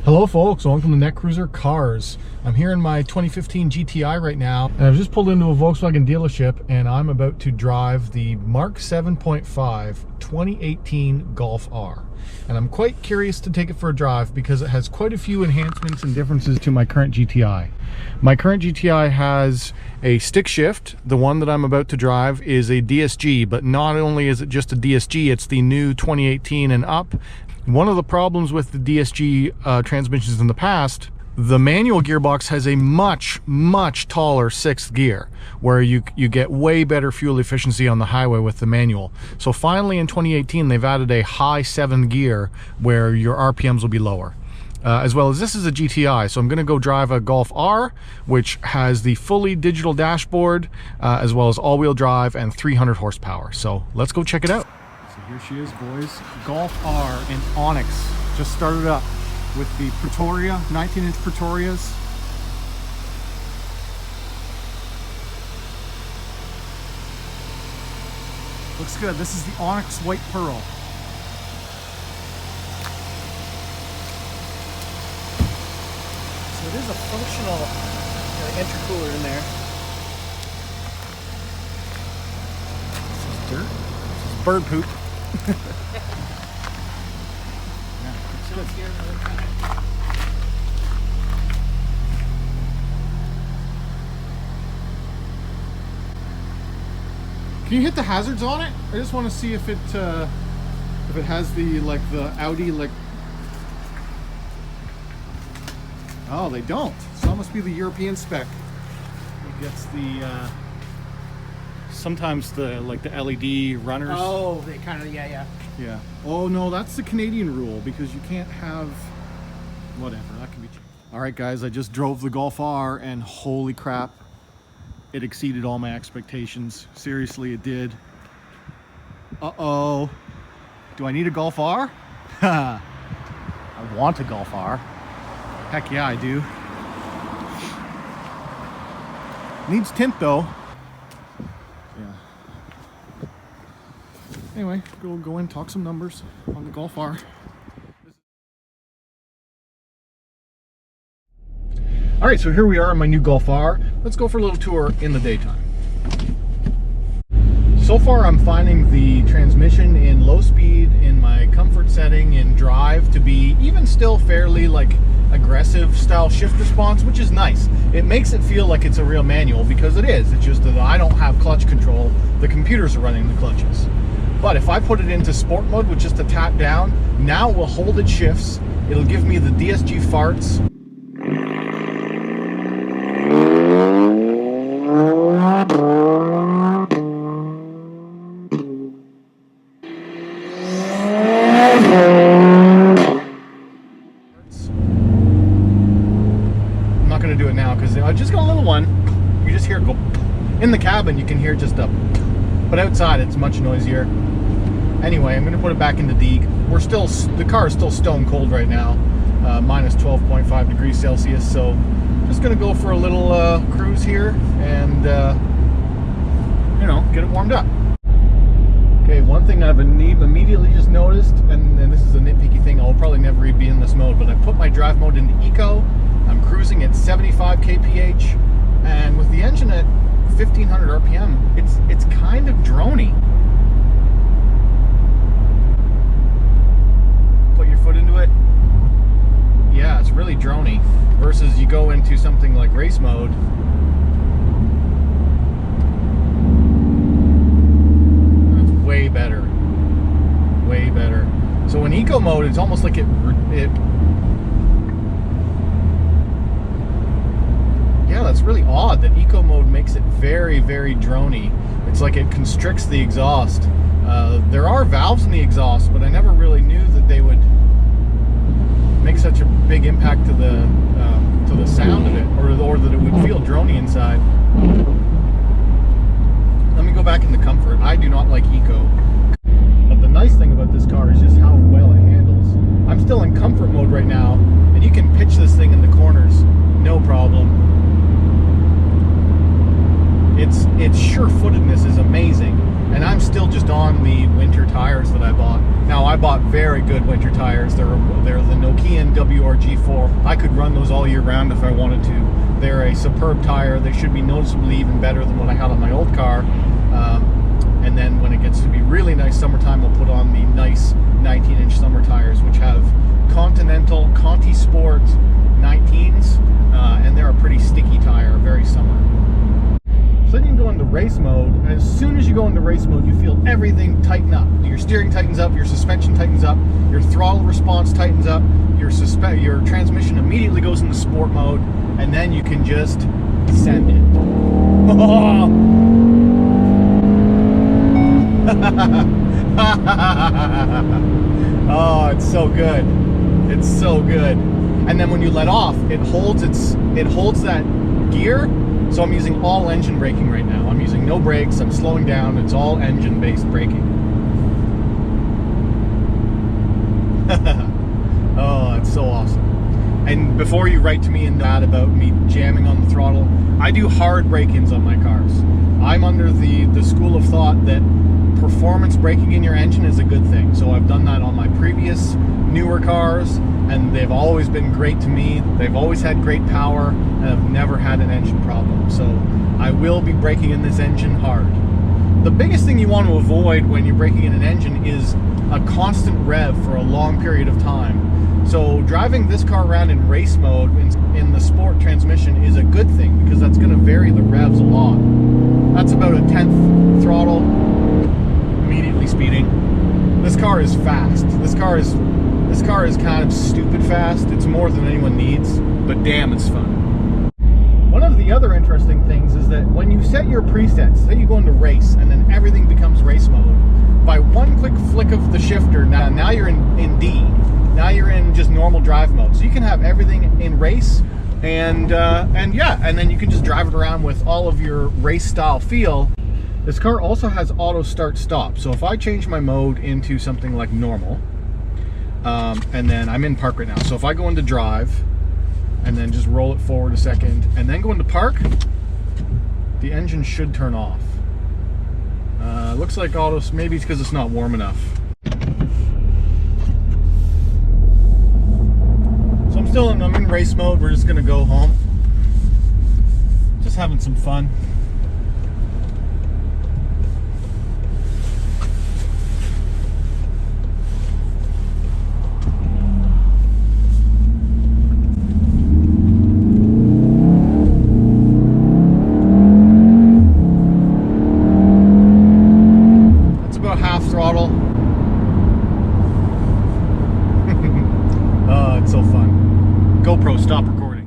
Hello folks, welcome to Netcruzer Cars. I'm here in my 2015 GTI right now, and I've just pulled into a Volkswagen dealership and I'm about to drive the MK7.5 2018 Golf R. And I'm quite curious to take it for a drive because it has quite a few enhancements and differences to my current GTI. My current GTI has a stick shift. The one that I'm about to drive is a DSG, but not only is it just a DSG, it's the new 2018 and up. One of the problems with the DSG transmissions in the past, the manual gearbox has a much taller sixth gear, where you get way better fuel efficiency on the highway with the manual. So finally in 2018 they've added a high 7 gear where your RPMs will be lower. As well as this is a GTI, so I'm going to go drive a Golf R, which has the fully digital dashboard, as well as all-wheel drive and 300 horsepower. So let's go check it out. So here she is, boys. Golf R in Onyx. Just started up with the Pretoria, 19-inch Pretorias. Looks good. This is the Onyx White Pearl. So it is a functional intercooler in there. This is dirt. This is bird poop. Yeah, looks good. Can you hit the hazards on it? I just want to see if it has the the Audi Oh, they don't. So that must be the European spec. It gets the sometimes the the LED runners. Oh, they kind of yeah. Oh no, that's the Canadian rule because you can't have whatever. That can be changed. All right, guys, I just drove the Golf R and holy crap, it exceeded all my expectations. Seriously, it did. Uh-oh. Do I need a Golf R? I want a Golf R. Heck yeah, I do. Needs tint though. Yeah. Anyway, go in, talk some numbers on the Golf R. All right, so here we are in my new Golf R. Let's go for a little tour in the daytime. So far I'm finding the transmission in low speed, in my comfort setting, in drive to be even still fairly aggressive style shift response, which is nice. It makes it feel like it's a real manual because it is. It's just that I don't have clutch control. The computers are running the clutches. But if I put it into sport mode with just a tap down, now it will hold its shifts. It'll give me the DSG farts. I'm not going to do it now because I just got a little one. You just hear it go. In the cabin you can hear just a, but outside it's much noisier. Anyway, I'm going to put it back into D. The car is still stone cold right now, minus 12.5 degrees Celsius. So just going to go for a little cruise here and get it warmed up. Okay, one thing I've immediately just noticed, and this is a nitpicky thing, I'll probably never be in this mode, but I put my drive mode into Eco. I'm cruising at 75 kph, and with the engine at 1500 RPM, it's kind of drony. Put your foot into it. Yeah, it's really drony. Versus you go into something like race mode. It's way better. Way better. So in Eco mode, it's almost like it yeah, that's really odd that Eco mode makes it very drony. It's like it constricts the exhaust. There are valves in the exhaust, but I never really knew that they would make such a big impact to the sound of it, or that it would feel drony inside. Let me go back into comfort. I do not like Eco. But the nice thing about this car is just how well it handles. I'm still in comfort mode right now, and you can pitch this thing in the corners, no problem. Its sure-footedness is amazing, and I'm still just on the winter tires that I bought. Now I bought very good winter tires. They're the Nokian WR G4. I could run those all year round if I wanted to. They're a superb tire. They should be noticeably even better than what I had on my old car. And then when it gets to be really nice summertime, we'll put on the nice 19-inch summer tires, which have Continental Conti Sport 19s, and they're a pretty sticky tire, very summer. So then you can go into race mode, and as soon as you go into race mode, you feel everything tighten up. Your steering tightens up, your suspension tightens up, your throttle response tightens up, your transmission immediately goes into sport mode, and then you can just send it. Oh, it's so good. It's so good. And then when you let off, it holds that gear. So I'm using all engine braking right now. I'm using no brakes, I'm slowing down, it's all engine-based braking. Oh, it's so awesome. And before you write to me and that about me jamming on the throttle, I do hard break-ins on my cars. I'm under the school of thought that performance braking in your engine is a good thing. So I've done that on my previous newer cars, and they've always been great to me. They've always had great power, and I've never had an engine problem. So I will be braking in this engine hard. The biggest thing you want to avoid when you're braking in an engine is a constant rev for a long period of time. So driving this car around in race mode in the sport transmission is a good thing, because that's going to vary the revs a lot. That's about a 10th throttle, immediately speeding. This car is fast. This car is kind of stupid fast. It's more than anyone needs, but damn, it's fun. One of the other interesting things is that when you set your presets, say you go into race and then everything becomes race mode, by one quick flick of the shifter, now you're in D. Now you're in just normal drive mode. So you can have everything in race, and then you can just drive it around with all of your race style feel. This car also has auto start stop. So if I change my mode into something like normal, and then I'm in park right now. So if I go into drive and then just roll it forward a second and then go into park, the engine should turn off. Looks like auto, maybe it's because it's not warm enough. So I'm in race mode. We're just gonna go home. Just having some fun. Throttle. Oh, it's so fun. GoPro, stop recording.